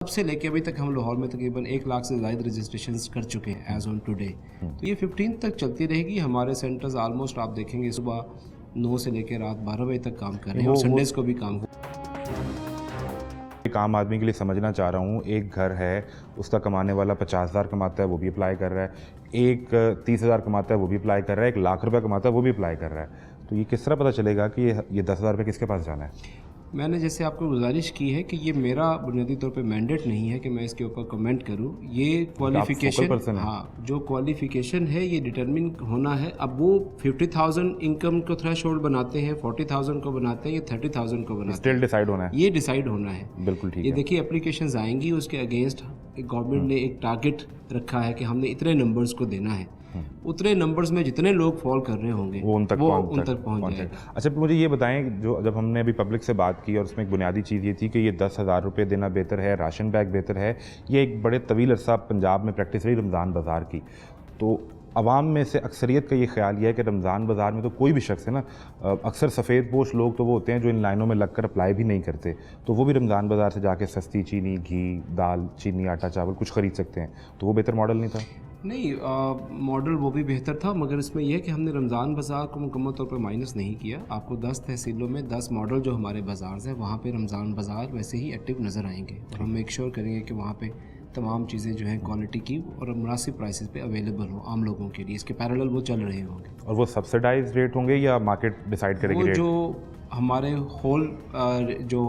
तब से लेके अभी तक हम लाहौर में तकरीबन 1 लाख से ज़ायद रजिस्ट्रेशंस कर चुके हैं एज ऑन टुडे। तो ये 15 तक चलती रहेगी। हमारे सेंटर्स आलमोस्ट आप देखेंगे सुबह 9 से लेकर रात 12 बजे तक काम कर रहे हैं और संडेज़ को भी काम। एक आम आदमी के लिए समझना चाह रहा हूँ, एक घर है, उसका कमाने वाला 50,000 कमाता है, वो भी अप्लाई कर रहा है, एक 30,000 कमाता है, वो भी अप्लाई कर रहा है, 1 लाख रुपये कमाता है, वो भी अप्लाई कर रहा है। तो ये किस तरह पता चलेगा कि ये 10,000 रुपये किसके पास जाना है? मैंने जैसे आपको गुजारिश की है कि ये मेरा बुनियादी तौर पे मैंडेट नहीं है कि मैं इसके ऊपर कमेंट करूं। ये क्वालिफिकेशन, हाँ, जो क्वालिफिकेशन है ये डिटरमिन होना है। अब वो 50,000 इनकम को थ्रेशोल्ड बनाते हैं, 40,000 को बनाते हैं, ये 30,000 को बनाते हैं, स्टिल डिसाइड होना है, ये डिसाइड होना है। बिल्कुल ठीक ये है। देखिए एप्लीकेशंस आएंगी, उसके अगेंस्ट गवर्नमेंट ने एक टारगेट रखा है कि हमने इतने नंबर्स को देना है। उतने नंबर्स में जितने लोग फॉल कर रहे होंगे वो उन तक पहुंच जाएगा। अच्छा, मुझे ये बताएं, जो जब हमने अभी पब्लिक से बात की और उसमें एक बुनियादी चीज़ ये थी कि ये 10,000 रुपये देना बेहतर है, राशन बैग बेहतर है, ये एक बड़े तवील अरसा पंजाब में प्रैक्टिस रही रमज़ान बाज़ार की। तो अवाम में से अक्सरियत का ये ख्याल ये है कि रमज़ान बाज़ार में तो कोई भी शख्स है ना, अक्सर सफ़ेद पोश लोग तो वो होते हैं जो इन लाइनों में लगकर अप्लाई भी नहीं करते, तो वो भी रमज़ान बाज़ार से जाके सस्ती चीनी, घी, दाल, चीनी, आटा, चावल कुछ ख़रीद सकते हैं। तो वो बेहतर मॉडल नहीं था? नहीं, मॉडल वो भी बेहतर था, मगर इसमें यह है कि हमने रमज़ान बाज़ार को मुकम्मल तौर पर माइनस नहीं किया। आपको 10 तहसीलों में 10 मॉडल जो हमारे बाज़ार हैं वहाँ पे रमज़ान बाज़ार वैसे ही एक्टिव नज़र आएंगे और हम मेक श्योर करेंगे कि वहाँ पे तमाम चीज़ें जो हैं क्वालिटी की और मुनासिब प्राइसेस पे अवेलेबल हो आम लोगों के लिए। इसके पैरेलल वो चल रहे होंगे। और वो सब्सिडाइज रेट होंगे या मार्केट डिसाइड करेगी रेट? जो हमारे होल जो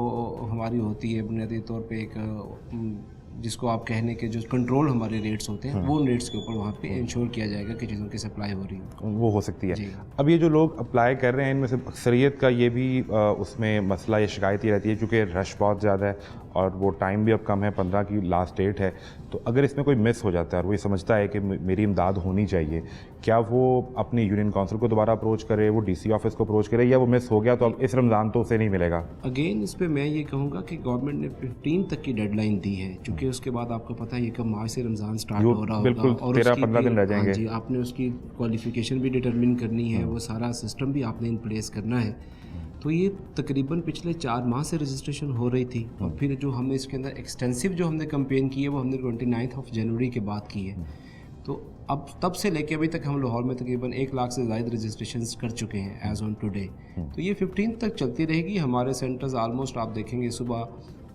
हमारी होती है बुनियादी तौर पे एक जिसको आप कहने के जो कंट्रोल हमारे रेट्स होते हैं वो रेट्स के ऊपर वहाँ पे इंश्योर किया जाएगा कि चीज़ों की सप्लाई हो रही है। वो हो सकती है। अब ये जो लोग अप्लाई कर रहे हैं इनमें से अक्सरियत का ये भी उसमें मसला या शिकायत ये रहती है क्योंकि रश बहुत ज़्यादा है और वो टाइम भी अब कम है, 15 की लास्ट डेट है। तो अगर इसमें कोई मिस हो जाता है और वो ये समझता है कि मेरी इमदाद होनी चाहिए, क्या वो अपनी यूनियन काउंसिल को दोबारा अप्रोच करे, वो DC ऑफिस को अप्रोच करे, या वो मिस हो गया तो अब इस रमज़ान तो उसे नहीं मिलेगा? अगेन इस पर मैं ये कहूँगा कि गवर्नमेंट ने 15 तक की डेडलाइन दी है, क्योंकि उसके बाद आपको पता है ये कब मार्च से रमज़ान स्टार्ट हो रहा होगा और 13-15 दिन रह जाएंगे। जी, आपने उसकी क्वालिफिकेशन भी डिटरमिन करनी है, वो सारा सिस्टम भी आपने इन प्लेस करना है। तो ये तकरीबन पिछले 4 माह से रजिस्ट्रेशन हो रही थी और फिर जो हमने इसके अंदर एक्सटेंसिव जो हमने कैंपेन की है वो हमने 29 जनवरी के बाद की है। तो अब तब से लेके अभी तक हम लाहौर में तकरीबन 1 लाख से ज़ायद रजिस्ट्रेशंस कर चुके हैं एज ऑन टुडे। तो ये 15 तक चलती रहेगी। हमारे सेंटर्स आलमोस्ट आप देखेंगे सुबह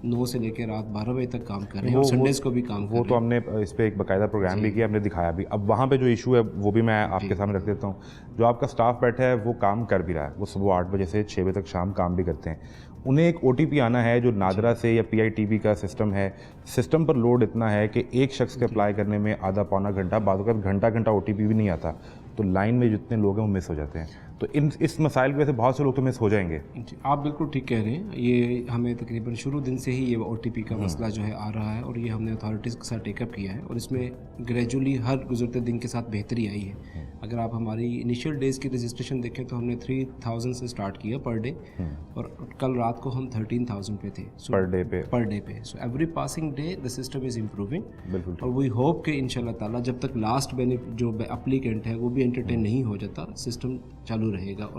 9 से लेकर रात 12 बजे तक काम कर रहे हैं और संडेज़ को भी काम कर रहे हैं। वो तो हमने इस पर एक बाकायदा प्रोग्राम भी किया, हमने दिखाया भी। अब वहाँ पे जो इशू है वो भी मैं आपके सामने रख देता हूँ। जो आपका स्टाफ बैठा है वो काम कर भी रहा है, वो सुबह 8 बजे से 6 बजे तक शाम काम भी करते हैं। उन्हें एक OTP आना है जो नादरा से या PITB का सिस्टम है, सिस्टम पर लोड इतना है कि एक शख्स के अप्लाई करने में आधा पौना घंटा, बाद घंटा OTP भी नहीं आता, तो लाइन में जितने लोग हैं वो मिस हो जाते हैं। तो इस मसाइल की वजह से बहुत से लोग तो मिस हो जाएंगे। आप बिल्कुल ठीक कह रहे हैं। ये हमें तकरीबन शुरू दिन से ही ये OTP का मसला जो है आ रहा है और ये हमने अथॉरिटीज़ के साथ टेकअप किया है और इसमें ग्रेजुअली हर गुजरते दिन के साथ बेहतरी आई है। अगर आप हमारी इनिशियल डेज़ की रजिस्ट्रेशन देखें तो हमने 3,000 से स्टार्ट किया पर डे और कल रात को हम 13,000 पे थे पर डे पे। So every passing day the system is improving और वी होप कि इंशाल्लाह ताला जब तक लास्ट जो एप्लीकेंट है वो भी एंटरटेन नहीं हो जाता, सिस्टम चालू रहेगा।